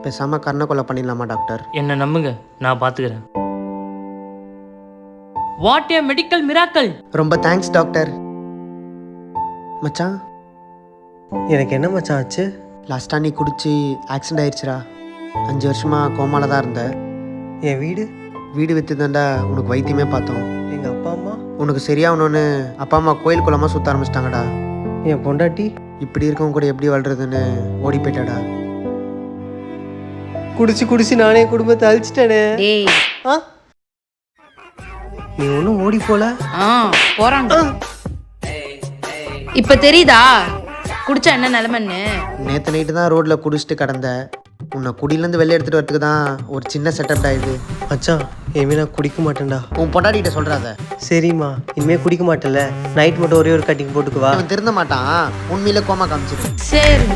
பேசாமல் கர்ண கொலை பண்ணிடலாமா டாக்டர்? என்னை நம்புங்க, நான் பார்த்துக்கிறேன். What A medical miracle. ரொம்ப தேங்க்ஸ் டாக்டர். மச்சான், எனக்கு என்ன மச்சான் ஆச்சு? லாஸ்ட்டாக நீ குடிச்சு ஆக்சிடென்ட் ஆயிடுச்சுடா. 5 வருஷமாக கோமால தான் இருந்த. என் வீடு வீடு விற்று தாண்டா உனக்கு வைத்தியமே பார்த்தோம். எங்கள் அப்பா அம்மா உனக்கு சரியாகணுன்னு அப்பா அம்மா கோயில் குளமாக சுற்ற ஆரம்பிச்சிட்டாங்கடா. என் பொண்டாட்டி இப்படி இருக்கவங்க கூட எப்படி வாழ்றதுன்னு ஓடி போயிட்டாடா. குடிச்சு குடிச்சு நானே குடும்பத்தை அழிச்சிட்டேனே. டேய் ஆ நீ ஒன்றும் ஓடி போல. போறாங்க. இப்ப தெரியுதா குடிச்சா என்ன நிலைமைன்னு? நேற்று நைட்டு தான் ரோட்டில் குடிச்சிட்டு கிடந்த. உன்னை குடியிலேருந்து வெளில எடுத்துகிட்டு வரதுக்கு தான் ஒரு சின்ன செட்டப்டா இது. மச்சான் இனிமேல் நான் குடிக்க மாட்டேன்டா. உன் பொண்டாட்டிகிட்ட சொல்கிறாத. சரிம்மா, இனிமேல் குடிக்க மாட்டேன்ல. நைட் மட்டும் ஒரே ஒரு கட்டிங் போட்டுக்குவா. அவன் திருந்த மாட்டான். உண்மையில கோமா காமிச்சிரு. சரி.